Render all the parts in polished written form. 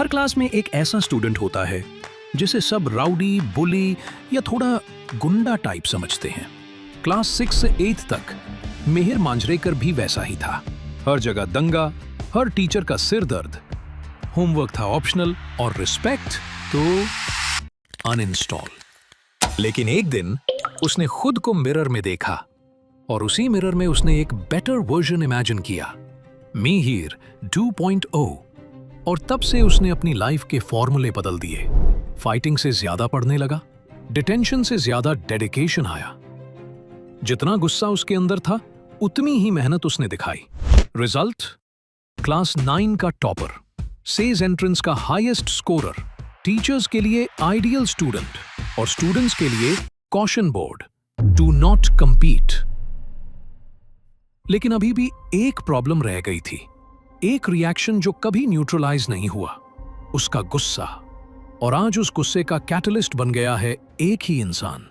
हर class में एक ऐसा स्टूडेंट होता है जिसे सब राउडी, बुली या थोड़ा गुंडा टाइप समझते हैं। क्लास 6 से 8 तक मिहिर मांजरेकर भी वैसा ही था। हर जगह दंगा, हर टीचर का सिर दर्द, होमवर्क था ऑप्शनल और रिस्पेक्ट तो अनइंस्टॉल। लेकिन एक दिन उसने खुद को मिरर में देखा और उसी मिरर में उसने एक बेटर वर्जन इमेजिन किया, मिहिर 2.0। और तब से उसने अपनी लाइफ के फॉर्मूले बदल दिए। फाइटिंग से ज्यादा पढ़ने लगा, डिटेंशन से ज्यादा डेडिकेशन आया। जितना गुस्सा उसके अंदर था उतनी ही मेहनत उसने दिखाई। रिजल्ट, क्लास 9 का टॉपर, सेज एंट्रेंस का हाईएस्ट स्कोरर, टीचर्स के लिए आइडियल स्टूडेंट और स्टूडेंट्स के लिए caution board, do not compete. लेकिन अभी भी एक प्रॉब्लम रह गई थी, एक रिएक्शन जो कभी न्यूट्रलाइज नहीं हुआ, उसका गुस्सा। और आज उस गुस्से का कैटलिस्ट बन गया है एक ही इंसान,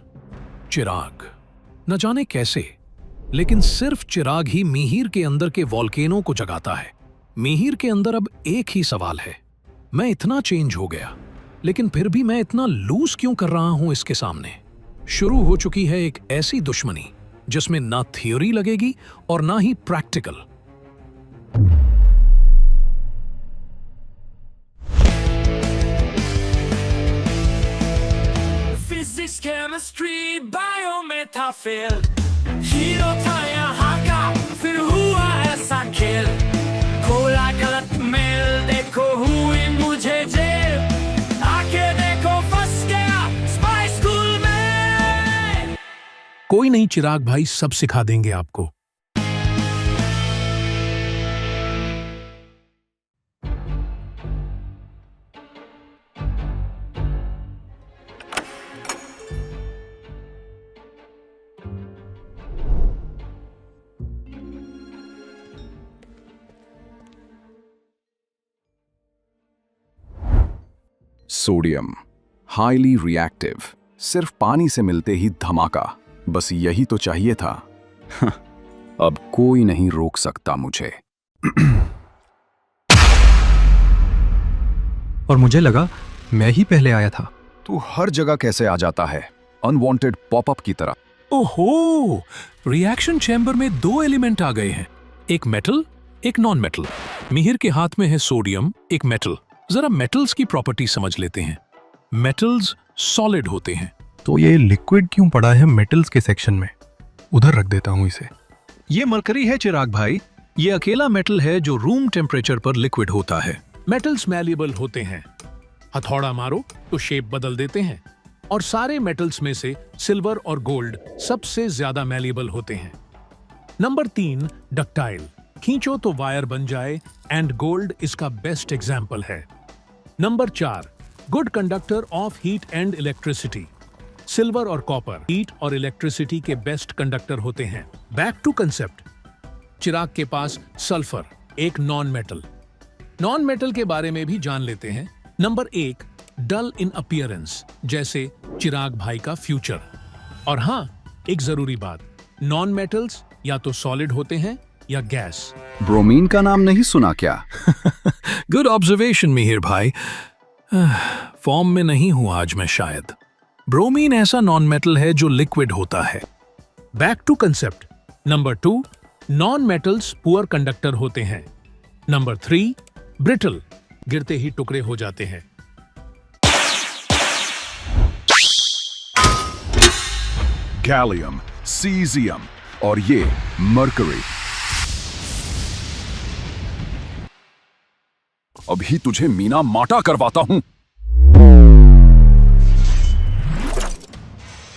चिराग। न जाने कैसे, लेकिन सिर्फ चिराग ही मिहिर के अंदर के वॉल्केनो को जगाता है। मिहिर के अंदर अब एक ही सवाल है, मैं इतना चेंज हो गया, लेकिन फिर भी मैं इतना लूज क्यों कर रहा हूं इसके सामने। शुरू हो चुकी है एक ऐसी दुश्मनी जिसमें ना थ्योरी लगेगी और ना ही प्रैक्टिकल। फिजिक्स, केमिस्ट्री, बायो में था फेल, हीरो था यहाँ का, फिर हुआ ऐसा खेल। खोला गलत मेल, देखो हुई मुझे जेल, आके देखो फंस गया स्पाई स्कूल में। कोई नहीं चिराग भाई, सब सिखा देंगे आपको। सोडियम हाईली रिएक्टिव, सिर्फ पानी से मिलते ही धमाका, बस यही तो चाहिए था। अब कोई नहीं रोक सकता मुझे। और मुझे लगा मैं ही पहले आया था। तू हर जगह कैसे आ जाता है, अनवांटेड पॉपअप की तरह। ओहो, रिएक्शन चैम्बर में 2 एलिमेंट आ गए हैं, एक मेटल, एक नॉन मेटल। मिहिर के हाथ में है सोडियम, एक मेटल। जरा मेटल्स की प्रॉपर्टी समझ लेते हैं। मेटल्स सॉलिड होते हैं। तो ये लिक्विड क्यों पड़ा है मेटल्स के सेक्शन में? उधर रख देता हूं इसे। ये मरकरी है चिराग भाई, ये अकेला मेटल है जो रूम टेम्परेचर पर लिक्विड होता है। मेटल्स मैलिएबल होते हैं, हथौड़ा मारो तो शेप बदल देते हैं। और सारे मेटल्स में से सिल्वर और गोल्ड सबसे ज्यादा मैलिएबल होते हैं। नंबर 3, डक्टाइल, खींचो तो वायर बन जाए, एंड गोल्ड इसका बेस्ट एग्जाम्पल है। Number 4, good conductor of heat and electricity, silver और कॉपर हीट और इलेक्ट्रिसिटी के बेस्ट कंडक्टर होते हैं। बैक टू कंसेप्ट, चिराग के पास सल्फर, एक नॉन मेटल। नॉन मेटल के बारे में भी जान लेते हैं। नंबर 1, डल इन अपीयरेंस, जैसे चिराग भाई का फ्यूचर। और हाँ, एक जरूरी बात, नॉन मेटल्स या तो सॉलिड होते हैं या गैस। ब्रोमीन का नाम नहीं सुना क्या? गुड ऑब्जर्वेशन मिहिर भाई। फॉर्म में नहीं हूं आज मैं शायद। ब्रोमीन ऐसा नॉन मेटल है जो लिक्विड होता है। Back to concept. Number 2, non metals poor conductor होते हैं। नंबर 3, ब्रिटल, गिरते ही टुकड़े हो जाते हैं। गैलियम, सीजियम और ये मरकरी। अभी तुझे मीना माटा करवाता हूं।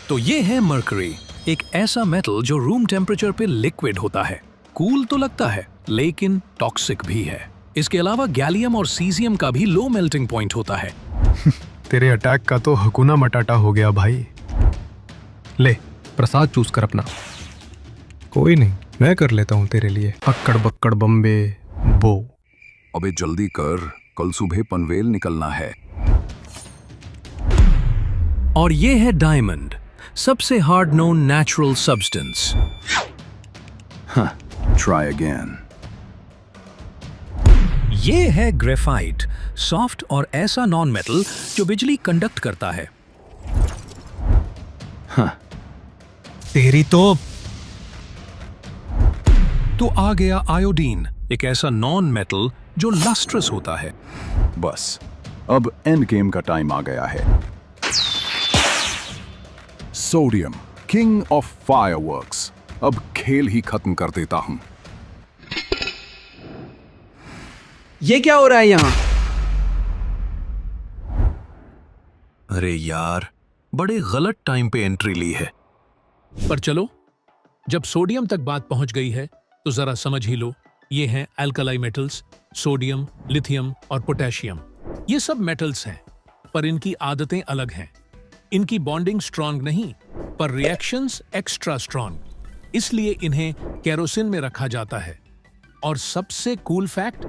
तो ये है मरकरी, एक ऐसा मेटल जो रूम टेम्परेचर पे लिक्विड होता है। कूल तो लगता है लेकिन टॉक्सिक भी है। इसके अलावा गैलियम और सीजियम का भी लो मेल्टिंग पॉइंट होता है। तेरे अटैक का तो हकुना मटाटा हो गया भाई। ले प्रसाद चूज कर अपना। कोई नहीं, मैं कर लेता हूँ तेरे लिए। अक्कड़ बक्कड़ बम्बे बो। अबे जल्दी कर, कल सुबह पनवेल निकलना है। और ये है डायमंड, सबसे hard known natural substance. Try again. ये है ग्रेफाइट, सॉफ्ट और ऐसा नॉन मेटल जो बिजली कंडक्ट करता है। तेरी तो आ गया आयोडीन, एक ऐसा नॉन मेटल जो लस्ट्रस होता है। बस अब एंड गेम का टाइम आ गया है। सोडियम, किंग ऑफ फायरवर्क्स, अब खेल ही खत्म कर देता हूं। ये क्या हो रहा है यहाँ? अरे यार, बड़े गलत टाइम पे एंट्री ली है। पर चलो, जब सोडियम तक बात पहुंच गई है तो जरा समझ ही लो। ये हैं अल्कलाई मेटल्स, सोडियम, लिथियम और पोटेशियम। ये सब मेटल्स हैं, पर इनकी आदतें अलग हैं। इनकी बॉन्डिंग स्ट्रांग नहीं, पर रिएक्शंस एक्स्ट्रा स्ट्रांग। इसलिए इन्हें केरोसिन में रखा जाता है। और सबसे कूल फैक्ट,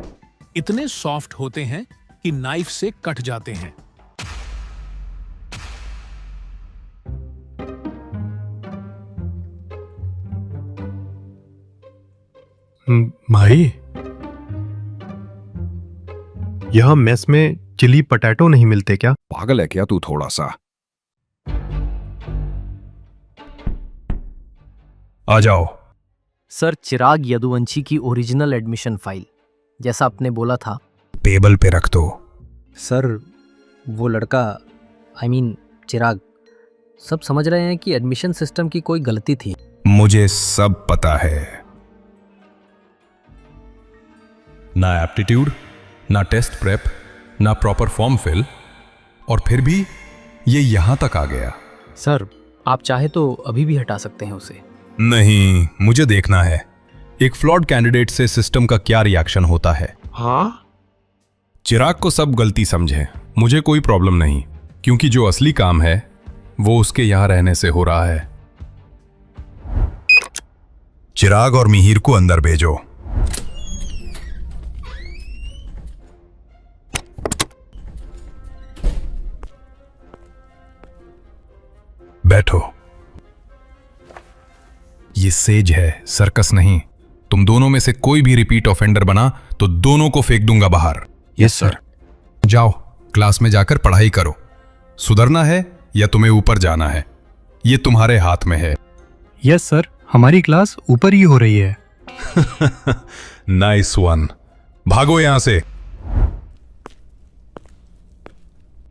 इतने सॉफ्ट होते हैं कि नाइफ से कट जाते हैं। भाई, यह मेस में चिली पटैटो नहीं मिलते क्या? पागल है क्या तू थोड़ा सा? आ जाओ। सर, चिराग यदुवंशी की ओरिजिनल एडमिशन फाइल, जैसा आपने बोला था। टेबल पे रख दो। सर, वो लड़का, चिराग, सब समझ रहे हैं कि एडमिशन सिस्टम की कोई गलती थी। मुझे सब पता है। ना एप्टीट्यूड, ना टेस्ट प्रेप, ना प्रॉपर फॉर्म फिल, और फिर भी ये यहां तक आ गया। सर, आप चाहे तो अभी भी हटा सकते हैं उसे। नहीं, मुझे देखना है एक फ्लॉड कैंडिडेट से सिस्टम का क्या रिएक्शन होता है। हाँ? चिराग को सब गलती समझे, मुझे कोई प्रॉब्लम नहीं, क्योंकि जो असली काम है वो उसके यहां रहने से हो रहा है। चिराग और मिहिर को अंदर भेजो। बैठो। ये सेज है, सर्कस नहीं। तुम दोनों में से कोई भी रिपीट ऑफेंडर बना तो दोनों को फेंक दूंगा बाहर। Yes sir. जाओ, क्लास में जाकर पढ़ाई करो। सुधरना है या तुम्हें ऊपर जाना है, ये तुम्हारे हाथ में है। यस सर, हमारी क्लास ऊपर ही हो रही है। Nice one. भागो यहां से।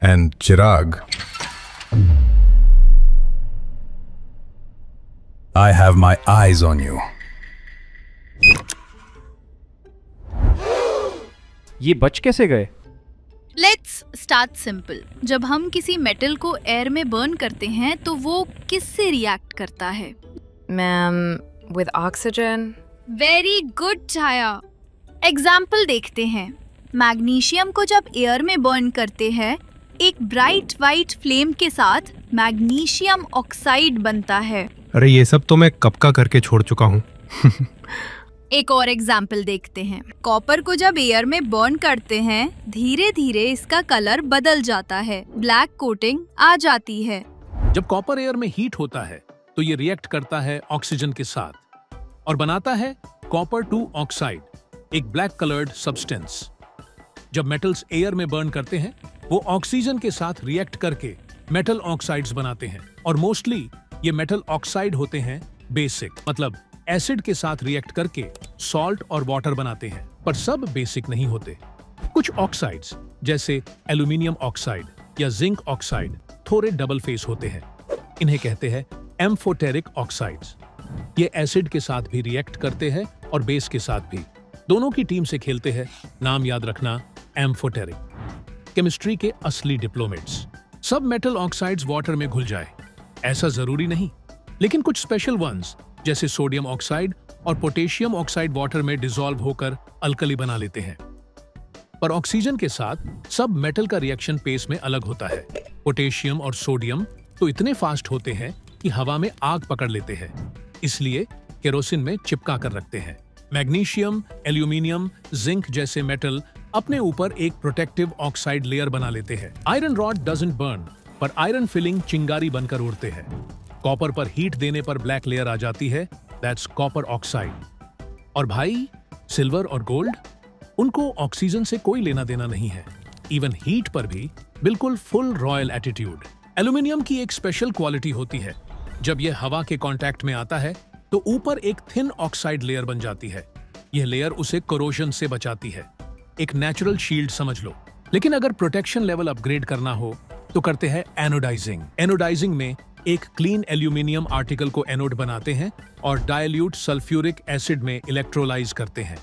And Chirag, I have my eyes on you. ये बच कैसे गए? Let's start simple. जब हम किसी मेटल को एयर में बर्न करते हैं तो वो किससे रिएक्ट करता है? Ma'am, with oxygen? Very good Chhaya. Example देखते हैं। मैग्नीशियम को जब एयर में बर्न करते हैं, एक ब्राइट वाइट फ्लेम के साथ मैग्नीशियम ऑक्साइड बनता है। अरे ये सब तो मैं कब का करके छोड़ चुका हूँ। एक और एग्जाम्पल देखते हैं। कॉपर को जब एयर में बर्न करते हैं, धीरे धीरे इसका कलर बदल जाता है, ब्लैक कोटिंग आ जाती है। जब कॉपर एयर में हीट होता है तो ये रिएक्ट करता है ऑक्सीजन के साथ और बनाता है कॉपर 2 ऑक्साइड, एक ब्लैक कलर्ड सब्सटेंस। जब मेटल्स एयर में बर्न करते हैं, वो ऑक्सीजन के साथ रिएक्ट करके मेटल ऑक्साइड्स बनाते हैं। और मोस्टली ये मेटल ऑक्साइड होते हैं बेसिक, मतलब एसिड के साथ रिएक्ट करके सॉल्ट और वाटर बनाते हैं। पर सब बेसिक नहीं होते। कुछ ऑक्साइड्स जैसे एल्यूमिनियम ऑक्साइड या जिंक ऑक्साइड थोड़े डबल फेस होते हैं। इन्हें कहते हैं एम्फोटेरिक ऑक्साइड्स। ये एसिड के साथ भी रिएक्ट करते हैं और बेस के साथ भी। दोनों की टीम से खेलते हैं। नाम याद रखना, एम्फोटेरिक। केमिस्ट्री के असली डिप्लोमेट्स। सब मेटल ऑक्साइड्स वाटर में घुल जाए ऐसा जरूरी नहीं, लेकिन कुछ स्पेशल वंस जैसे सोडियम ऑक्साइड और पोटेशियम ऑक्साइड वाटर में डिसॉल्व होकर अल्कली बना लेते हैं। पर ऑक्सीजन के साथ सब मेटल का रिएक्शन पेस में अलग होता है। पोटेशियम और सोडियम तो इतने फास्ट होते हैं कि हवा में आग पकड़ लेते हैं, इसलिए केरोसिन में चिपका कर रखते हैं। मैग्नीशियम, एल्यूमिनियम, जिंक जैसे मेटल अपने ऊपर एक प्रोटेक्टिव ऑक्साइड लेयर बना लेते हैं। आयरन रॉड डजंट बर्न, पर आयरन फिलिंग चिंगारी बनकर उड़ते हैं। कॉपर पर हीट देने पर ब्लैक लेयर आ जाती है, दैट्स कॉपर ऑक्साइड। और भाई, सिल्वर और गोल्ड, उनको ऑक्सीजन से कोई लेना देना नहीं है। इवन हीट पर भी बिल्कुल फुल रॉयल एटीट्यूड। एल्यूमिनियम की एक स्पेशल क्वालिटी होती है, जब यह हवा के कांटेक्ट में आता है तो ऊपर एक थिन ऑक्साइड लेयर बन जाती है। यह लेयर उसे कोरोजन से बचाती है, एक नेचुरल शील्ड समझ लो। लेकिन अगर प्रोटेक्शन लेवल अपग्रेड करना हो तो करते हैं एनोडाइजिंग। एनोडाइजिंग में एक क्लीन एल्यूमिनियम आर्टिकल को एनोड बनाते हैं और डाइल्यूट सल्फ्यूरिक एसिड में इलेक्ट्रोलाइज करते हैं।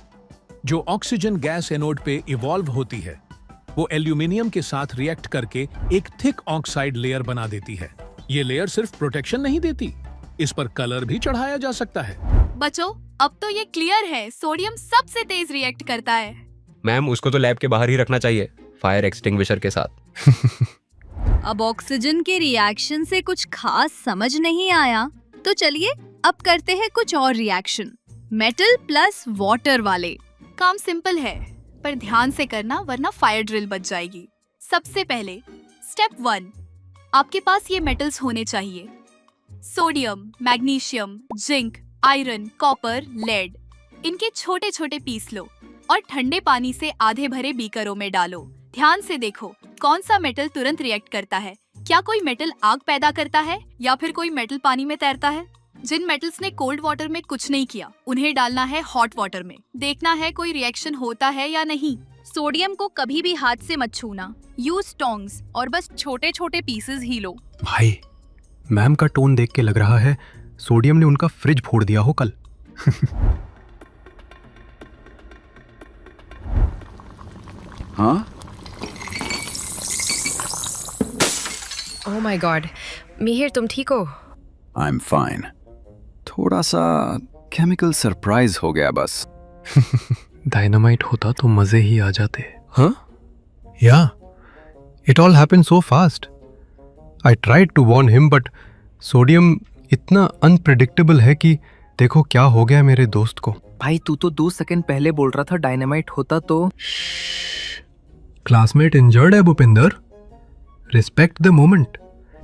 जो ऑक्सीजन गैस एनोड पे इवॉल्व होती है वो एल्यूमिनियम के साथ रिएक्ट करके एक थिक ऑक्साइड लेयर बना देती है। ये लेयर सिर्फ प्रोटेक्शन नहीं देती, इस पर कलर भी चढ़ाया जा सकता है। बच्चों, अब तो ये क्लियर है, सोडियम सबसे तेज रिएक्ट करता है। मैम उसको तो लैब के बाहर ही रखना चाहिए, फायर एक्सटिंग्विशर के साथ। अब ऑक्सीजन के रिएक्शन से कुछ खास समझ नहीं आया, तो चलिए अब करते हैं कुछ और रिएक्शन, मेटल प्लस वाटर वाले। काम सिंपल है, पर ध्यान से करना वरना फायर ड्रिल बच जाएगी। सबसे पहले स्टेप 1, आपके पास ये मेटल्स होने चाहिए, sodium, magnesium, zinc, iron, copper, lead. इनके छोटे छोटे पीस लो और ठंडे पानी से आधे भरे बीकरों में डालो। ध्यान से देखो कौन सा मेटल तुरंत रिएक्ट करता है। क्या कोई मेटल आग पैदा करता है या फिर कोई मेटल पानी में तैरता है? जिन मेटल्स ने कोल्ड वाटर में कुछ नहीं किया उन्हें डालना है हॉट वाटर में। देखना है कोई रिएक्शन होता है या नहीं। सोडियम को कभी भी हाथ से मत छूना, यूज टोंग्स और बस छोटे छोटे पीसेस ही लो। भाई, मैम का टोन देख के लग रहा है सोडियम ने उनका फ्रिज फोड़ दिया हो कल। हाँ, Oh my god. मिहिर, तुम ठीक हो? I am fine. थोड़ा सा केमिकल सरप्राइज हो गया बस। डायनामाइट होता तो मजे ही आ जाते। हाँ, yeah it all happened so fast. I tried to warn him but sodium इतना अनप्रेडिक्टेबल है कि देखो क्या हो गया मेरे दोस्त को। भाई तू तो 2 सेकंड पहले बोल रहा था डायनामाइट होता तो। क्लासमेट इंजर्ड है भूपिंदर, रिस्पेक्ट द मोमेंट।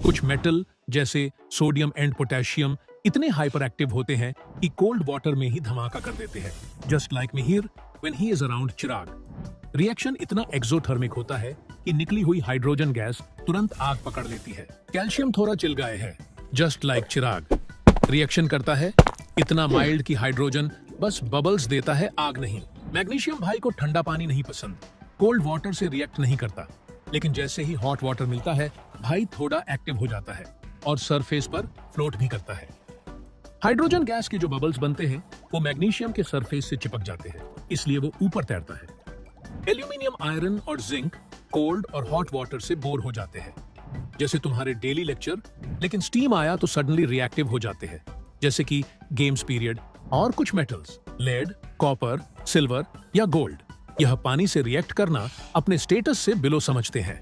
कुछ मेटल जैसे सोडियम एंड पोटेशियम इतने हाइपर एक्टिव होते हैं कि कोल्ड वाटर में ही धमाका कर देते हैं, just like Mihir when he is around Chirag. Reaction इतना एक्सोथर्मिक होता है कि निकली हुई हाइड्रोजन गैस तुरंत आग पकड़ लेती है। कैल्शियम थोड़ा चिल गए है, जस्ट लाइक चिराग। रिएक्शन करता है इतना माइल्ड कि हाइड्रोजन बस बबल्स देता है, आग नहीं। मैग्नीशियम भाई को ठंडा पानी नहीं पसंद, कोल्ड वाटर से रिएक्ट नहीं करता, लेकिन जैसे ही हॉट वाटर मिलता है भाई थोड़ा एक्टिव हो जाता है और सरफेस पर फ्लोट भी करता है। हाइड्रोजन गैस के जो बबल्स बनते हैं वो मैग्नीशियम के सरफेस से चिपक जाते हैं, इसलिए वो ऊपर तैरता है। एल्यूमिनियम, आयरन और जिंक कोल्ड और हॉट वाटर से बोर हो जाते हैं, जैसे तुम्हारे डेली लेक्चर। लेकिन स्टीम आया तो सडनली रिएक्टिव हो जाते हैं, जैसे कि गेम्स पीरियड। और कुछ मेटल्स, लेड, कॉपर, सिल्वर या गोल्ड, यह पानी से रिएक्ट करना अपने स्टेटस से बिलो समझते हैं।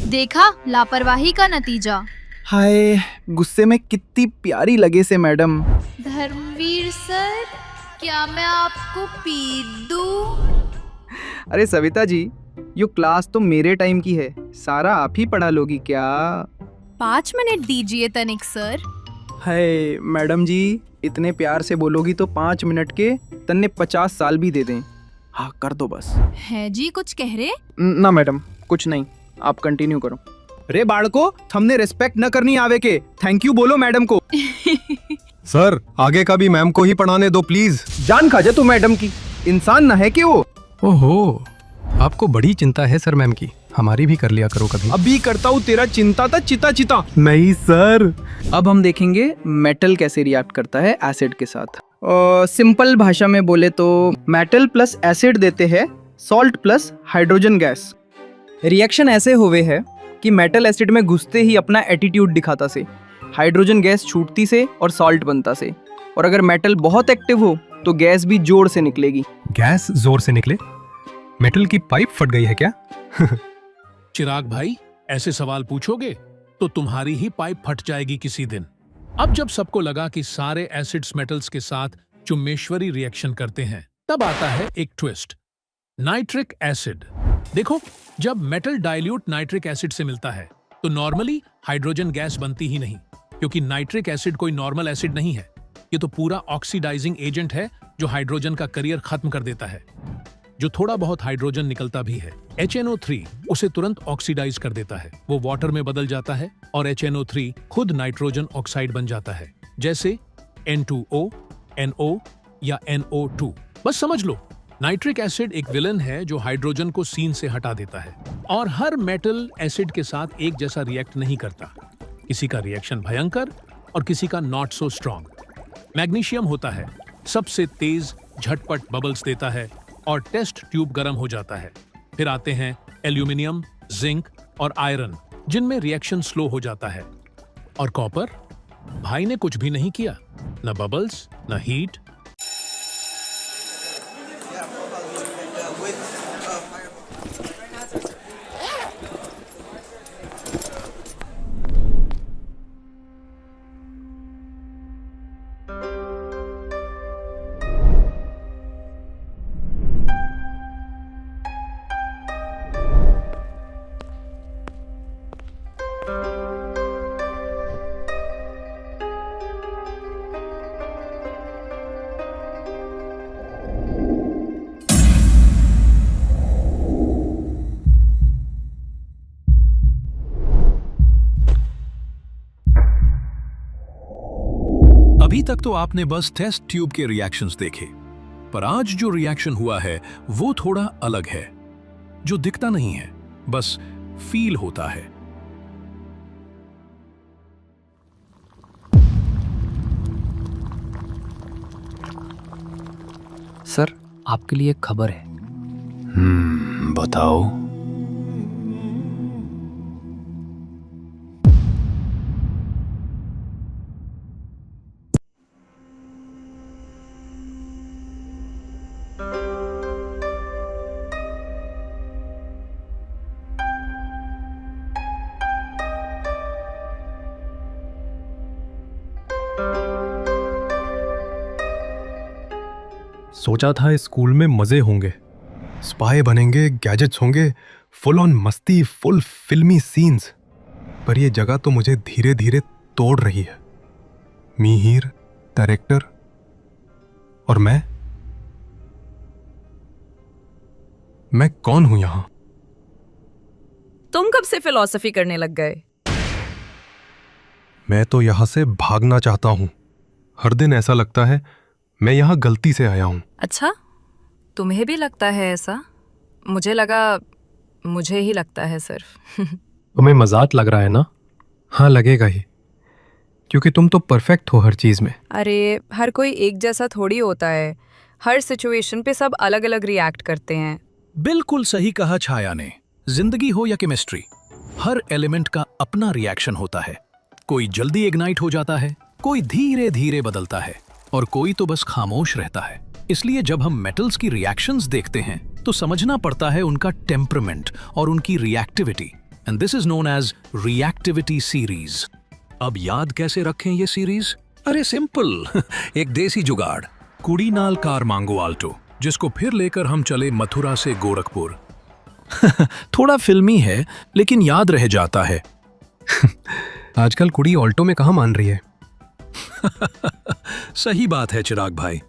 देखा लापरवाही का नतीजा। हाय, गुस्से में कितनी प्यारी लगे से मैडम। धर्मवीर सर, क्या मैं आपको पी दूं? अरे सविता जी, ये क्लास तो मेरे टाइम की है, सारा आप ही पढ़ा लोगी क्या? 5 मिनट दीजिए तनिक सर। हाय मैडम जी, इतने प्यार से बोलोगी तो 5 मिनट के तन्ने 50 साल भी दे दें। हाँ कर दो बस। है जी, कुछ कह रहे? ना मैडम, कुछ नहीं, आप कंटिन्यू करो। रे बाड़को, हमने रिस्पेक्ट न करनी आवे के, थैंक यू बोलो मैडम को। सर, आगे का भी मैम को ही पढ़ाने दो प्लीज। जान खा जा तू मैडम की, इंसान न है कि वो। ओहो, आपको बड़ी चिंता है सर मैम की, हमारी भी कर लिया करो कभी। अभी करता हूँ, तेरा चिंता था चिता चिता। नहीं सर। अब हम देखेंगे मेटल कैसे रिएक्ट करता है एसिड के साथ। सिंपल भाषा में बोले तो मेटल प्लस एसिड देते हैं salt plus hydrogen gas. Reaction ऐसे हुए है कि मेटल एसिड में घुसते ही अपना एटीट्यूड दिखाता से, हाइड्रोजन गैस छूटती से और सॉल्ट बनता से। और अगर मेटल बहुत एक्टिव हो तो गैस भी जोर से निकलेगी। गैस जोर से निकले? मेटल की पाइप फट गई है क्या? चिराग भाई, ऐसे सवाल पूछोगे तो तुम्हारी ही पाइप फट जाएगी किसी दिन। अब जब सबको लगा कि सारे एसिड्स मेटल्स के साथ चुम्बेश्वरी रिएक्शन करते हैं, तब आता है एक ट्विस्ट, नाइट्रिक एसिड। देखो, जब मेटल डाइल्यूट नाइट्रिक एसिड से मिलता है तो नॉर्मली हाइड्रोजन गैस बनती ही नहीं, क्योंकि नाइट्रिक एसिड कोई नॉर्मल एसिड नहीं है। ये तो पूरा ऑक्सीडाइजिंग एजेंट है जो हाइड्रोजन का करियर खत्म कर देता है। जो थोड़ा बहुत हाइड्रोजन निकलता भी है। HNO3 उसे तुरंत ऑक्सीडाइज कर देता है, वो वाटर में बदल जाता है और HNO3 खुद नाइट्रोजन ऑक्साइड बन जाता है, जैसे N2O, NO या NO2। बस समझ लो, नाइट्रिक एसिड एक विलन है जो हाइड्रोजन को सीन से हटा देता है और हर मेटल एसिड के साथ एक जैसा रिएक्ट नहीं करता। किसी का रिएक्शन भयंकर और किसी का नॉट सो स्ट्रॉन्ग। मैग्नीशियम होता है, सबसे तेज झटपट बबल्स देता है और टेस्ट ट्यूब गर्म हो जाता है। फिर आते हैं एल्यूमिनियम, जिंक और आयरन, जिनमें रिएक्शन स्लो हो जाता है। और कॉपर, भाई ने कुछ भी नहीं किया, न बबल्स न हीट। अभी तक तो आपने बस टेस्ट ट्यूब के रिएक्शंस देखे, पर आज जो रिएक्शन हुआ है वो थोड़ा अलग है, जो दिखता नहीं है, बस फील होता है। सर, आपके लिए एक खबर है। बताओ। सोचा था इस स्कूल में मजे होंगे, स्पाई बनेंगे, गैजेट्स होंगे, फुल ऑन मस्ती, फुल फिल्मी सीन्स। पर ये जगह तो मुझे धीरे धीरे तोड़ रही है। मिहिर, डायरेक्टर और मैं कौन हूं यहां? तुम कब से फिलॉसफी करने लग गए? मैं तो यहां से भागना चाहता हूं। हर दिन ऐसा लगता है मैं यहां गलती से आया हूं। अच्छा, तुम्हें भी लगता है ऐसा? मुझे लगा मुझे ही लगता है सिर्फ। तुम्हें मजाक लग रहा है ना? हाँ, लगेगा ही, क्योंकि तुम तो परफेक्ट हो हर चीज में। अरे, हर कोई एक जैसा थोड़ी होता है। हर सिचुएशन पे सब अलग अलग रिएक्ट करते हैं। बिल्कुल सही कहा छाया ने। जिंदगी हो या केमिस्ट्री, हर एलिमेंट का अपना रिएक्शन होता है। कोई जल्दी इग्नाइट हो जाता है, कोई धीरे धीरे बदलता है और कोई तो बस खामोश रहता है। इसलिए जब हम मेटल्स की रिएक्शंस देखते हैं तो समझना पड़ता है उनका टेम्परामेंट और उनकी reactivity, and this is known as reactivity series. अब याद कैसे रखें ये सीरीज? अरे सिंपल, एक देसी जुगाड़, कुड़ी नाल कार मांगो आल्टो, जिसको फिर लेकर हम चले मथुरा से गोरखपुर। थोड़ा फिल्मी है लेकिन याद रह जाता है। आजकल कुड़ी ऑल्टो में कहाँ मान रही है। सही बात है चिराग भाई।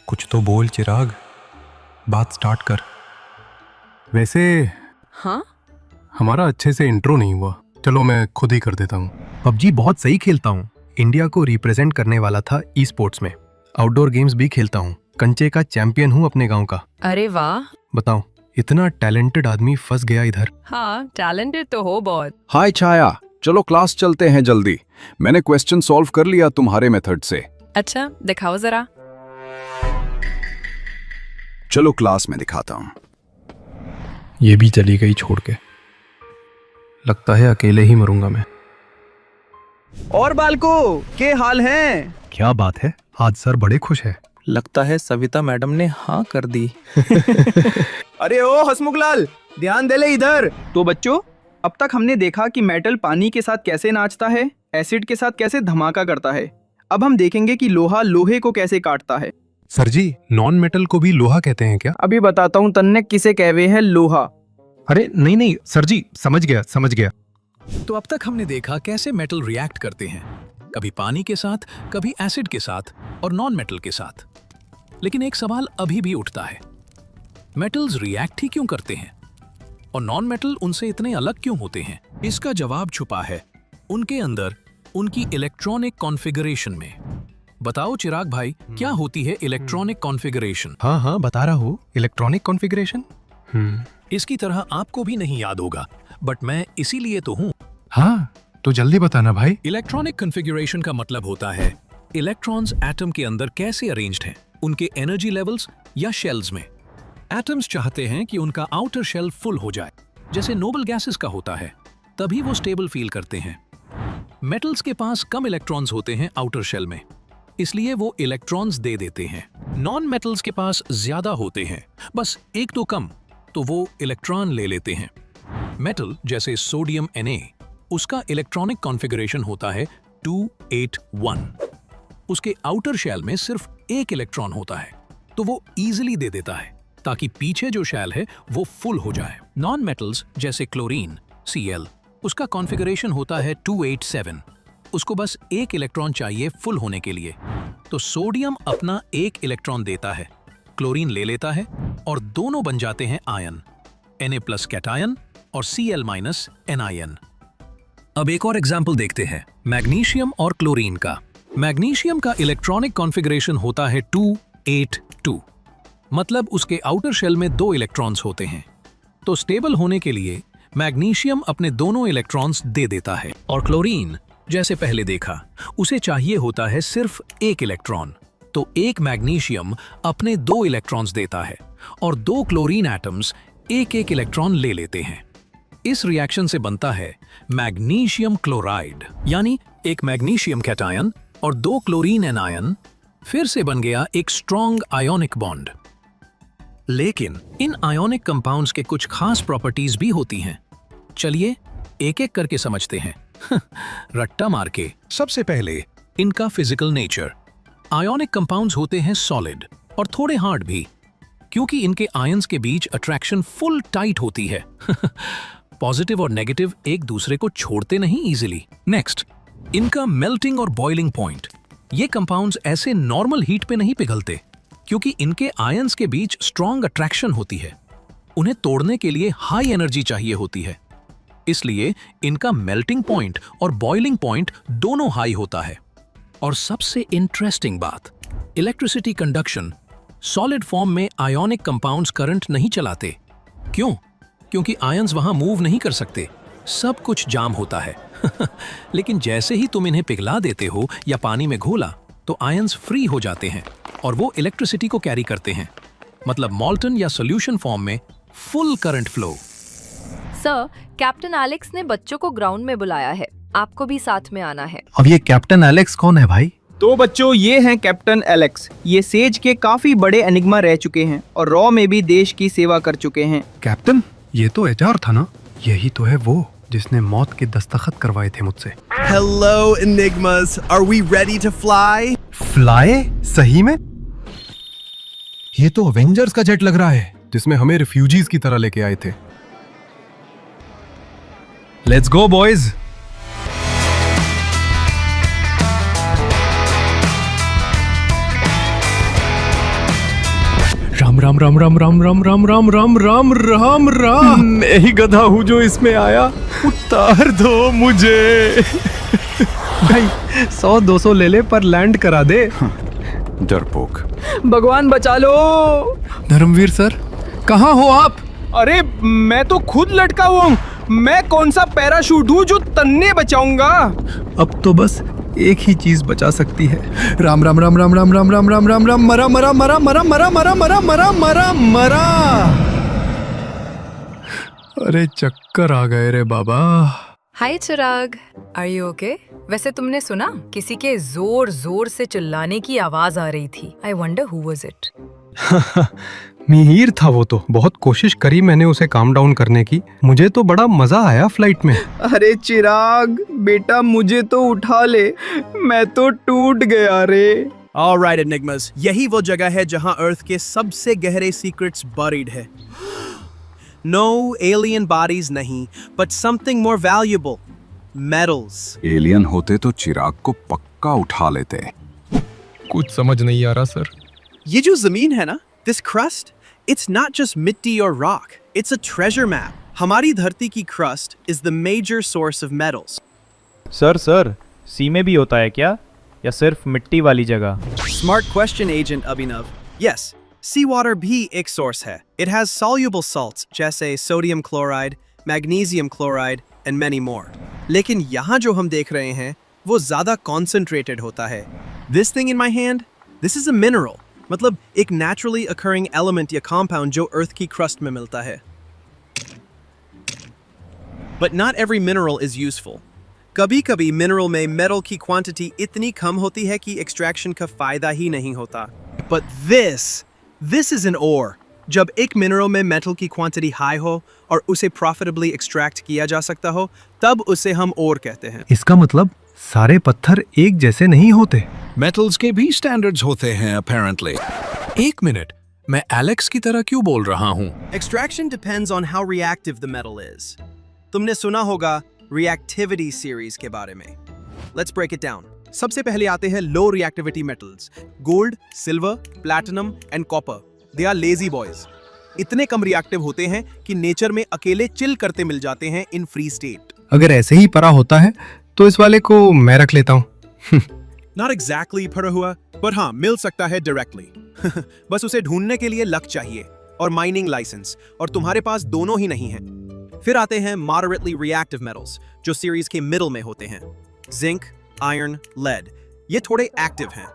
कुछ तो बोल चिराग, बात स्टार्ट कर। वैसे हाँ, हमारा अच्छे से इंट्रो नहीं हुआ। चलो मैं खुद ही कर देता हूँ। पबजी बहुत सही खेलता हूँ। इंडिया को रिप्रेजेंट करने वाला था ई स्पोर्ट्स में। आउटडोर गेम्स भी खेलता हूँ। कंचे का चैंपियन हूँ अपने गांव का। अरे वाह। बताओ, इतना टैलेंटेड आदमी फंस गया इधर। हाँ, टैलेंटेड तो हो बहुत। हाय छाया, चलो क्लास चलते हैं जल्दी। मैंने क्वेश्चन सॉल्व कर लिया तुम्हारे मेथड से। अच्छा, दिखाओ जरा। चलो क्लास में दिखाता हूँ। ये भी चली गई छोड़ के। लगता है अकेले ही मरूंगा मैं। और बालको के हाल हैं? क्या बात है, आज सर बड़े खुश है। लगता है सविता मैडम ने हाँ कर दी। अरे ओ हसमुखलाल, ध्यान दे ले इधर। तो बच्चों, अब तक हमने देखा कि मेटल पानी के साथ कैसे नाचता है, एसिड के साथ कैसे धमाका करता है। अब हम देखेंगे कि लोहा लोहे को कैसे काटता है। सर जी, नॉन मेटल को भी लोहा कहते हैं क्या? अभी बताता हूँ तन्ने किसे कहवे है लोहा। अरे नहीं नहीं सर जी, समझ गया। तो अब तक हमने देखा कैसे मेटल रिएक्ट करते हैं, कभी पानी के साथ, कभी एसिड के साथ और नॉन मेटल के साथ। लेकिन एक सवाल अभी भी उठता है, मेटल्स रिएक्ट ही क्यों करते हैं और नॉन मेटल उनसे इतने अलग क्यों होते हैं? इसका जवाब छुपा है उनके अंदर, उनकी इलेक्ट्रॉनिक कॉन्फ़िगरेशन में। बताओ चिराग भाई, क्या होती है इलेक्ट्रॉनिक कॉन्फ़िगरेशन? हाँ हाँ बता रहा हूँ, इलेक्ट्रॉनिक कॉन्फ़िगरेशन। इसकी तरह आपको भी नहीं याद होगा, बट मैं इसीलिए तो हूँ। हाँ तो जल्दी बताना भाई। इलेक्ट्रॉनिक कॉन्फ़िगरेशन का मतलब होता है इलेक्ट्रॉन्स एटम के अंदर कैसे अरेंज्ड हैं, उनके एनर्जी लेवल्स या शेल्स में। एटम्स चाहते हैं कि उनका आउटर शेल फुल हो जाए, जैसे नोबल गैसेस का होता है, तभी वो स्टेबल फील करते हैं। मेटल्स के पास कम इलेक्ट्रॉन्स होते हैं आउटर शेल में, इसलिए वो इलेक्ट्रॉन्स दे देते हैं। नॉन मेटल्स के पास ज्यादा होते हैं, बस एक तो कम, तो वो इलेक्ट्रॉन ले लेते हैं। मेटल जैसे सोडियम Na, उसका इलेक्ट्रॉनिक कॉन्फ़िगरेशन होता है 281। उसके आउटर शेल में सिर्फ एक इलेक्ट्रॉन होता है, तो वो इजीली दे देता है ताकि पीछे जो शेल है वो फुल हो जाए। नॉन मेटल्स जैसे क्लोरीन Cl, उसका कॉन्फ़िगरेशन होता है 287। उसको बस एक इलेक्ट्रॉन चाहिए फुल होने के लिए, तो सोडियम अपना एक इलेक्ट्रॉन देता है, क्लोरीन ले लेता है और दोनों बन जाते हैं आयन, Na+ कैटायन और Cl- anion। अब एक और एग्जाम्पल देखते हैं मैग्नीशियम और क्लोरीन का। मैग्नीशियम का इलेक्ट्रॉनिक कॉन्फ़िगरेशन होता है 282, मतलब उसके आउटर शेल में 2 इलेक्ट्रॉन्स होते हैं। तो स्टेबल होने के लिए मैग्नीशियम अपने दोनों इलेक्ट्रॉन्स दे देता है, और क्लोरीन जैसे पहले देखा, उसे चाहिए होता है सिर्फ एक इलेक्ट्रॉन, तो एक मैग्नीशियम अपने 2 इलेक्ट्रॉन्स देता है और 2 क्लोरीन एटम्स एक एक इलेक्ट्रॉन ले लेते हैं। इस रिएक्शन से बनता है मैग्नीशियम क्लोराइड, यानी एक मैग्नीशियम कैटायन और 2 क्लोरीन एनायन, फिर से बन गया एक स्ट्रॉन्ग आयोनिक बॉन्ड। लेकिन इन आयोनिक कंपाउंड्स के कुछ खास प्रॉपर्टीज भी होती हैं। चलिए एक एक करके समझते हैं रट्टा मार के। सबसे पहले इनका फिजिकल नेचर। आयोनिक कंपाउंड्स होते हैं सॉलिड और थोड़े हार्ड भी, क्योंकि इनके आयंस के बीच अट्रैक्शन फुल टाइट होती है पॉजिटिव और नेगेटिव एक दूसरे को छोड़ते नहीं इजीली। नेक्स्ट, इनका मेल्टिंग और बॉइलिंग पॉइंट। ये कंपाउंड्स ऐसे नॉर्मल हीट पे नहीं पिघलते, क्योंकि इनके आयंस के बीच स्ट्रॉन्ग अट्रैक्शन होती है। उन्हें तोड़ने के लिए हाई एनर्जी चाहिए होती है, इसलिए इनका मेल्टिंग पॉइंट और बॉइलिंग पॉइंट दोनों हाई होता है। और सबसे इंटरेस्टिंग बात, इलेक्ट्रिसिटी कंडक्शन। सॉलिड फॉर्म में आयोनिक कंपाउंड्स करंट नहीं चलाते। क्यों? क्योंकि आयंस वहां मूव नहीं कर सकते, सब कुछ जाम होता है लेकिन जैसे ही तुम इन्हें पिघला देते हो या पानी में घोला, तो आयंस फ्री हो जाते हैं और वो इलेक्ट्रिसिटी को कैरी करते हैं, मतलब मॉल्टन या सॉल्यूशन फॉर्म में full current flow. Sir, captain Alex ने बच्चों को ग्राउंड में बुलाया है, आपको भी साथ में आना है। अब ये कैप्टन एलेक्स कौन है भाई? तो बच्चों, ये हैं कैप्टन एलेक्स। ये सेज के काफी बड़े एनिग्मा रह चुके हैं और रॉ में भी देश की सेवा कर चुके हैं। कैप्टन, ये तो एचआर था ना? यही तो है वो जिसने मौत के दस्तखत करवाए थे मुझसे। Hello, Enigmas. Are we ready to fly? Fly? सही में? ये तो अवेंजर्स का जेट लग रहा है, जिसमें हमें रिफ्यूजीज की तरह लेके आए थे। Let's go boys. Ram Ram Ram Ram Ram Ram Ram Ram Ram Ram Ram Ram. मैं ही गधा हूँ जो इसमें आया, उतार दो मुझे भाई। 100-200 ले ले पर लैंड करा दे। डरपोक। भगवान बचा लो। धर्मवीर सर, कहाँ हो आप? अरे मैं तो खुद लटका हुआ हूँ। मैं कौन सा पैराशूट हूँ जो तन्ने बचाऊंगा? अब तो बस एक ही चीज बचा सकती है। राम राम राम राम राम राम राम राम राम राम। मरा मरा मरा मरा मरा मरा मरा मरा मरा मरा। अरे चक्कर आ गए रे बाबा। हाय चिराग, आर यू ओके? वैसे तुमने सुना, किसी के जोर जोर से चिल्लाने की आवाज आ रही थी। I wonder who was it? Mihir था वो तो। बहुत कोशिश करी मैंने उसे काम डाउन करने की। मुझे तो बड़ा मजा आया फ्लाइट में। अरे चिराग बेटा, मुझे तो उठा ले, मैं तो टूट गया रे। All right, Enigmas. यही वो जगह है जहां अर्थ के सबसे गहरे सीक्रेट्स buried है। No alien bodies नहीं, but something more valuable. metals. Alien होते तो चिराग को पक्का उठा लेते। कुछ समझ नहीं आ रहा सर। ये जो जमीन है ना, this crust, it's not just मिट्टी or rock. It's a treasure map. हमारी धरती की crust is the major source of metals. Sir sea में भी होता है क्या, या सिर्फ मिट्टी वाली जगह? Smart question, Agent Abhinav. Yes, seawater भी एक source है. It has soluble salts जैसे sodium chloride, magnesium chloride and many more. लेकिन यहाँ जो हम देख रहे हैं वो ज़्यादा concentrated होता है. This thing in my hand, this is a mineral. मतलब एक naturally occurring element या compound जो earth की crust में मिलता है. But not every mineral is useful. कभी-कभी mineral में metal की quantity इतनी कम होती है कि extraction का फायदा ही नहीं होता. But this is an ore. जब एक mineral में metal की quantity high हो और उसे profitably extract किया जा सकता हो, तब उसे हम ore कहते हैं. इसका मतलब सारे पत्थर एक जैसे नहीं होते। मेटल्स के भी स्टैंडर्ड्स होते हैं apparently। एक मिनट, मैं एलेक्स की तरह क्यों बोल रहा हूँ? Extraction depends on how reactive the metal is. तुमने सुना होगा reactivity series के बारे में. Let's break it down. सबसे पहले आते हैं low reactivity metals. Gold, silver, platinum and copper. They are lazy boys. इतने कम रिएक्टिव होते हैं कि नेचर में अकेले चिल करते मिल जाते हैं इन फ्री स्टेट. अगर ऐसे ही परा होता है तो इस वाले को मैं रख लेता हूँ। Not exactly परा हुआ, पर हाँ मिल सकता है डायरेक्टली। बस उसे ढूंढने के लिए लक चाहिए और माइनिंग लाइसेंस, और तुम्हारे पास दोनों ही नहीं है। फिर आते हैं moderately reactive metals, जो सीरीज के मिडिल में होते हैं। जिंक, आयरन, लेड, ये थोड़े एक्टिव हैं।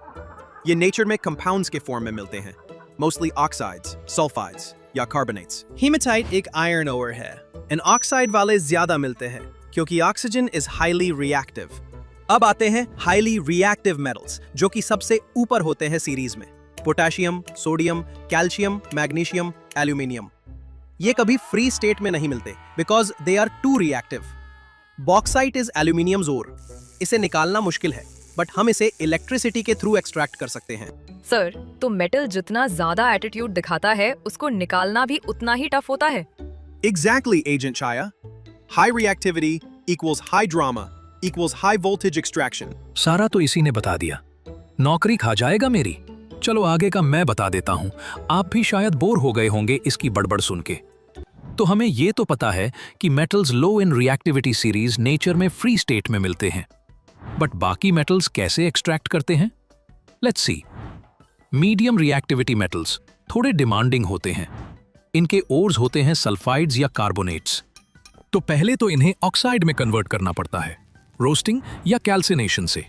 ये नेचर में कंपाउंड्स के फॉर्म में मिलते हैं, मोस्टली ऑक्साइड्स, सल्फाइड्स या कार्बोनेट्स। हीमेटाइट एक आयरन ओर है। इन ऑक्साइड वाले ज्यादा मिलते हैं क्योंकि ऑक्सीजन इज हाईली रिएक्टिव। अब आते हैं हाईली रिएक्टिव मेटल्स, जो कि सबसे ऊपर होते हैं सीरीज में। Potassium, sodium, calcium, magnesium, aluminium. ये कभी फ्री स्टेट में नहीं मिलते because they are too reactive. Bauxite is aluminium ore. इसे निकालना मुश्किल है, बट हम इसे इलेक्ट्रिसिटी के थ्रू एक्सट्रैक्ट कर सकते हैं। सर, तो मेटल जितना ज्यादा एटीट्यूड दिखाता है उसको निकालना भी उतना ही टफ होता है। Exactly, Agent Chaya. High reactivity equals high drama equals high voltage extraction. सारा तो इसी ने बता दिया। नौकरी खा जाएगा मेरी। चलो आगे का मैं बता देता हूँ। आप भी शायद बोर हो गए होंगे इसकी बड़बड़ सुन के। तो हमें ये तो पता है कि मेटल्स लो इन रिएक्टिविटी सीरीज नेचर में फ्री स्टेट में मिलते हैं, बट बाकी मेटल्स कैसे एक्सट्रैक्ट करते हैं? Let's see. Medium reactivity metals थोड़े डिमांडिंग होते हैं। इनके ओर्स होते हैं सल्फाइड्स या कार्बोनेट्स। तो पहले तो इन्हें ऑक्साइड में कन्वर्ट करना पड़ता है, रोस्टिंग या कैल्सिनेशन से।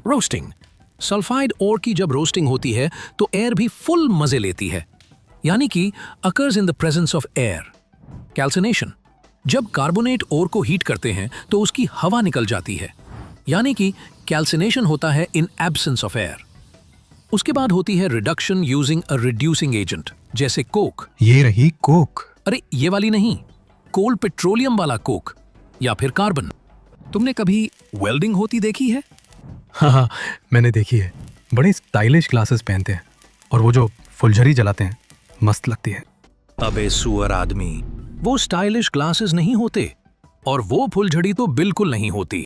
रोस्टिंग, सल्फाइड ओर की जब रोस्टिंग होती है तो एयर भी फुल मजे लेती है, यानी कि occurs in the presence of air. Calcination, जब कार्बोनेट ओर को हीट करते हैं तो उसकी हवा निकल जाती है, यानी कि कैल्सिनेशन होता है इन एब्सेंस ऑफ एयर। उसके बाद होती है reduction using a reducing agent, जैसे कोक। ये रही कोक। अरे ये वाली नहीं, कोल पेट्रोलियम वाला कोक या फिर कार्बन। तुमने कभी वेल्डिंग होती देखी है? हाँ, मैंने देखी है। बड़े स्टाइलिश ग्लासेस पहनते हैं और वो जो फुलझड़ी जलाते हैं, मस्त लगती है। अबे सुअर आदमी, वो स्टाइलिश ग्लासेस नहीं होते और वो फुलझड़ी तो बिल्कुल नहीं होती।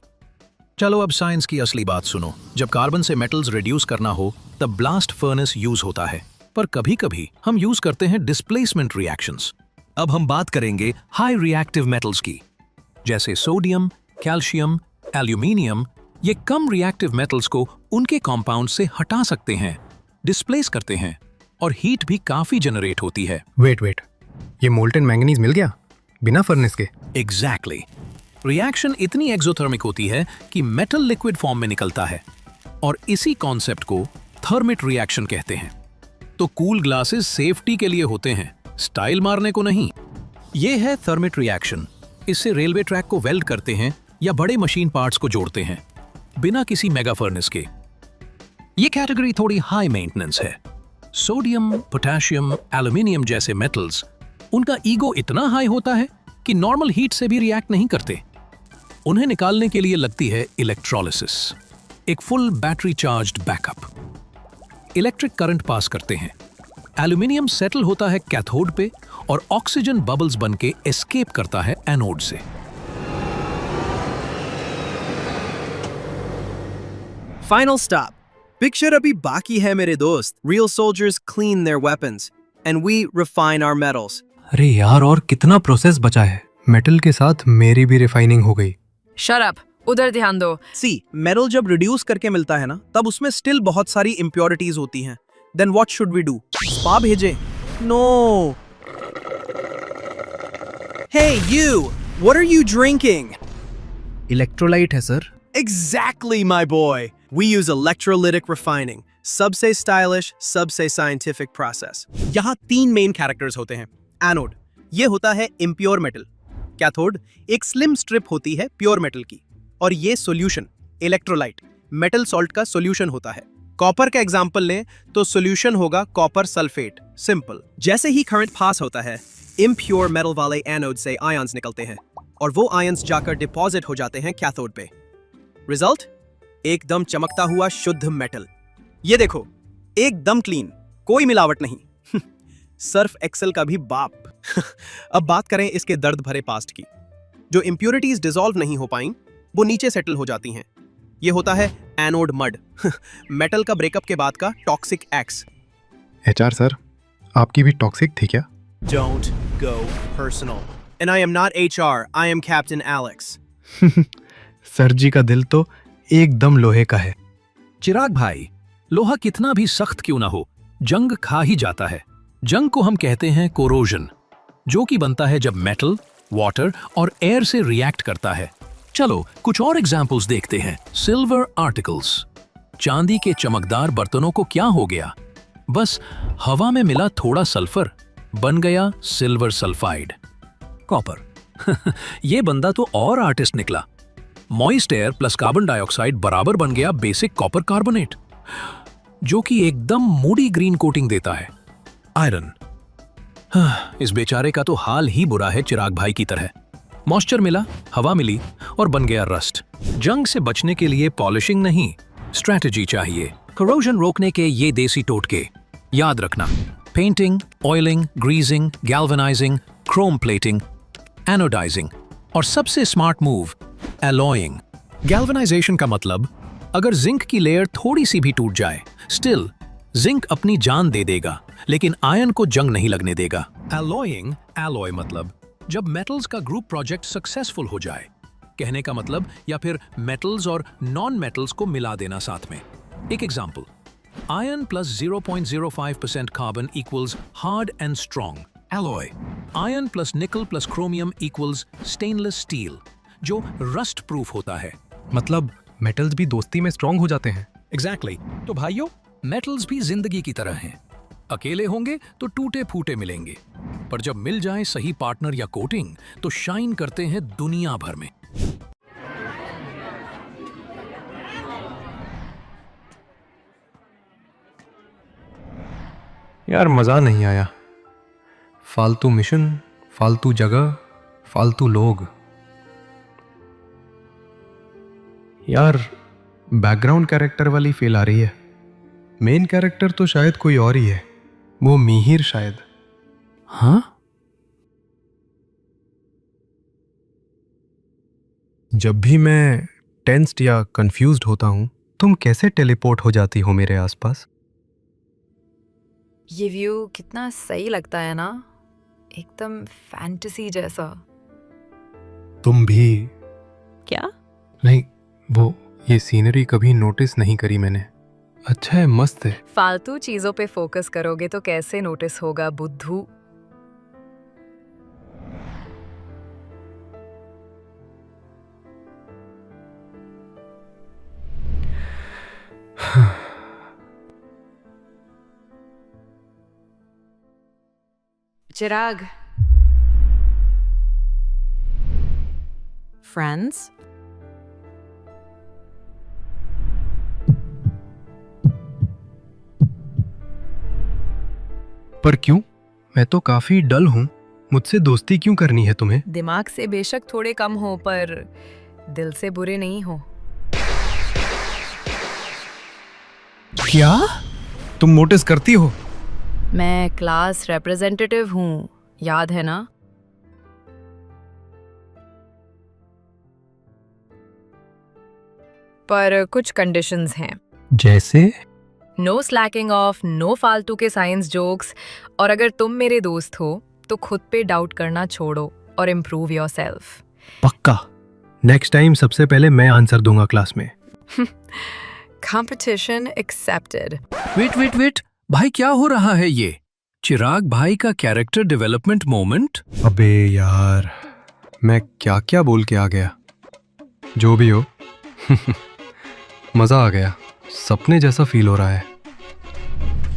चलो अब साइंस की असली बात सुनो। जब कार्बन से मेटल्स रिड्यूस करना हो तब ब्लास्ट फर्नेस यूज होता है, पर कभी कभी हम यूज करते हैं डिस्प्लेसमेंट रिएक्शंस। अब हम बात करेंगे हाई रिएक्टिव मेटल्स की, जैसे सोडियम, कैल्शियम, एल्यूमिनियम। ये कम रिएक्टिव मेटल्स को उनके कंपाउंड से हटा सकते हैं, डिस्प्लेस करते हैं, और हीट भी काफी जनरेट होती है। वेट, ये मोल्टन मैंगनीज मिल गया बिना फर्नेस के? एग्जैक्टली। रिएक्शन इतनी एक्सोथर्मिक होती है कि मेटल लिक्विड फॉर्म में निकलता है, और इसी कॉन्सेप्ट को थर्मिट रिएक्शन कहते हैं। तो कूल ग्लासेस सेफ्टी के लिए होते हैं, स्टाइल मारने को नहीं। ये है थर्मिट रिएक्शन। इससे रेलवे ट्रैक को वेल्ड करते हैं या बड़े मशीन पार्ट्स को जोड़ते हैं बिना किसी मेगा फर्नेस के। ये कैटेगरी थोड़ी हाई मेंटेनेंस है। सोडियम, पोटेशियम, एल्यूमिनियम जैसे मेटल्स, उनका ईगो इतना हाई होता है कि नॉर्मल हीट से भी रिएक्ट नहीं करते। उन्हें निकालने के लिए लगती है इलेक्ट्रोलिसिस, एक full battery charged backup. Electric current pass करते हैं। एल्यूमिनियम सेटल होता है कैथोड पे और ऑक्सीजन बबल्स बनके एस्केप करता है एनोड से। Final stop. पिक्चर अभी बाकी है मेरे दोस्त। Real soldiers clean their weapons and we refine our metals. अरे यार, और कितना प्रोसेस बचा है? मेटल के साथ मेरी भी रिफाइनिंग हो गई। शट अप, उधर ध्यान दो। सी, मेटल जब रिड्यूस करके मिलता है ना, तब उसमें स्टिल बहुत सारी इम्प्योरिटीज होती हैं। Then what should we do? स्पा भेजें? No. Hey you, what are you drinking? Electrolyte है sir. Exactly my boy. We use electrolytic refining. सबसे stylish, सबसे scientific process. यहाँ 3 main characters होते हैं। Anode, ये होता है impure metal. Cathode, एक slim strip होती है pure metal की। और ये solution, electrolyte, metal salt का solution होता है। कॉपर का एग्जाम्पल लें तो सोल्यूशन होगा कॉपर सल्फेट। सिंपल। जैसे ही करंट पास होता है, इम्प्योर मेटल वाले एनोड से आयंस निकलते हैं और वो आयंस जाकर डिपॉजिट हो जाते हैं कैथोड पे। रिजल्ट? एकदम चमकता हुआ शुद्ध मेटल। ये देखो, एकदम क्लीन, कोई मिलावट नहीं। सर्फ एक्सेल का भी बाप। अब बात करें इसके दर्द भरे पास्ट की। जो इम्प्योरिटीज डिसॉल्व नहीं हो पाई, वो नीचे सेटल हो जाती हैं। ये होता है एनोड मड। मेटल का ब्रेकअप के बाद का टॉक्सिक एक्स। एचआर सर, आपकी भी टॉक्सिक थी क्या? Don't go personal. And I am not HR, I am Captain Alex. Sir ji का दिल तो एकदम लोहे का है। चिराग भाई, लोहा कितना भी सख्त क्यों ना हो, जंग खा ही जाता है। जंग को हम कहते हैं कोरोजन, जो कि बनता है जब मेटल, वाटर और एयर से रिएक्ट करता है। चलो कुछ और एग्जाम्पल्स देखते हैं। सिल्वर आर्टिकल्स, चांदी के चमकदार बर्तनों को क्या हो गया? बस हवा में मिला थोड़ा सल्फर, बन गया सिल्वर सल्फाइड। कॉपर, ये बंदा तो और आर्टिस्ट निकला। Moist air plus carbon dioxide बराबर बन गया बेसिक कॉपर कार्बोनेट, जो कि एकदम मूडी ग्रीन कोटिंग देता है। आयरन, इस बेचारे का तो हाल ही बुरा है चिराग भाई की तरह। मॉइस्चर मिला, हवा मिली और बन गया रस्ट। जंग से बचने के लिए पॉलिशिंग नहीं, स्ट्रैटेजी चाहिए। कोरोजन रोकने के ये देसी टोटके याद रखना: painting, oiling, greasing, galvanising, chrome plating, anodising और सबसे स्मार्ट मूव एलॉइंग। गैल्वेनाइजेशन का मतलब, अगर जिंक की लेयर थोड़ी सी भी टूट जाए, स्टिल जिंक अपनी जान दे देगा, लेकिन आयन को जंग नहीं लगने देगा। एलॉइंग, एलॉय मतलब जब मेटल्स का ग्रुप प्रोजेक्ट सक्सेसफुल हो जाए, कहने का मतलब, या फिर मेटल्स और नॉन मेटल्स को मिला देना साथ में। एक example, iron plus 0.05% carbon equals hard and strong alloy. Iron plus nickel plus chromium equals stainless steel, जो रस्ट प्रूफ होता है। मतलब मेटल्स भी दोस्ती में स्ट्रांग हो जाते हैं। एग्जैक्टली। तो भाइयों, मेटल्स भी जिंदगी की तरह हैं। अकेले होंगे तो टूटे फूटे मिलेंगे, पर जब मिल जाए सही पार्टनर या कोटिंग, तो शाइन करते हैं दुनिया भर में। यार मज़ा नहीं आया। फालतू मिशन, फालतू जगह, फालतू लोग। यार बैकग्राउंड कैरेक्टर वाली फील आ रही है। मेन कैरेक्टर तो शायद कोई और ही है, वो मिहिर शायद। हाँ, जब भी मैं टेंस्ड या कंफ्यूज्ड होता हूं, तुम कैसे टेलीपोर्ट हो जाती हो मेरे आसपास? ये व्यू कितना सही लगता है ना, एकदम फैंटेसी जैसा। तुम भी? क्या? नहीं, वो ये सीनरी कभी नोटिस नहीं करी मैंने। अच्छा है, मस्त है। फालतू चीजों पे फोकस करोगे तो कैसे नोटिस होगा बुद्धू। चिराग, फ्रेंड्स, पर क्यों? मैं तो काफी डल हूं। मुझसे दोस्ती क्यों करनी है तुम्हें? दिमाग से बेशक थोड़े कम हो, पर दिल से बुरे नहीं हो। क्या तुम नोटिस करती हो? मैं क्लास रिप्रेजेंटेटिव हूँ, याद है ना? पर कुछ कंडीशंस हैं। जैसे? नो स्लैकिंग ऑफ, नो फालतू के साइंस जोक्स, और अगर तुम मेरे दोस्त हो तो खुद पे डाउट करना छोड़ो और इम्प्रूव योरसेल्फ। पक्का। नेक्स्ट टाइम सबसे पहले मैं आंसर दूंगा क्लास में। Competition accepted. वेट भाई, क्या हो रहा है ये? चिराग भाई का कैरेक्टर डेवलपमेंट मोमेंट? अबे यार, मैं क्या क्या बोल के आ गया। जो भी हो मजा आ गया, सपने जैसा फील हो रहा है।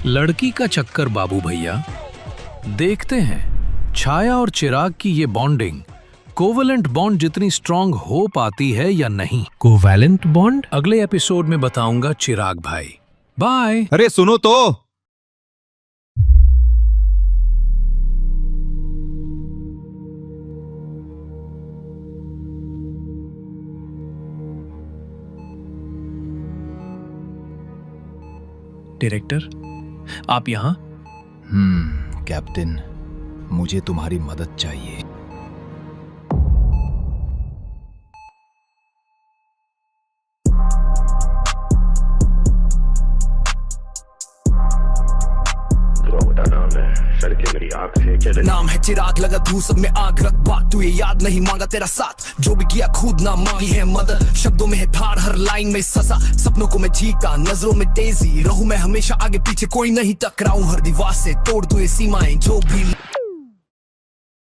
लड़की का चक्कर बाबू भैया। देखते हैं छाया और चिराग की ये बॉन्डिंग कोवलेंट बॉन्ड जितनी स्ट्रांग हो पाती है या नहीं। Covalent bond? अगले एपिसोड में बताऊंगा चिराग भाई। बाय। अरे सुनो तो। डायरेक्टर, आप यहाँ? कैप्टन, मुझे तुम्हारी मदद चाहिए। नाम है चिराग, लगा धू सब में आग, रख बात तू ये याद नहीं, मांगा तेरा साथ, जो भी किया खुद ना मांगी है मदद। शब्दों में है धार, हर लाइन में सजा, सपनों को मैं जीता, नजरों में तेजी, रहूं मैं हमेशा आगे पीछे, कोई नहीं टकराऊं हर दीवार से, तोड़ दूं ये सीमाएं जो भी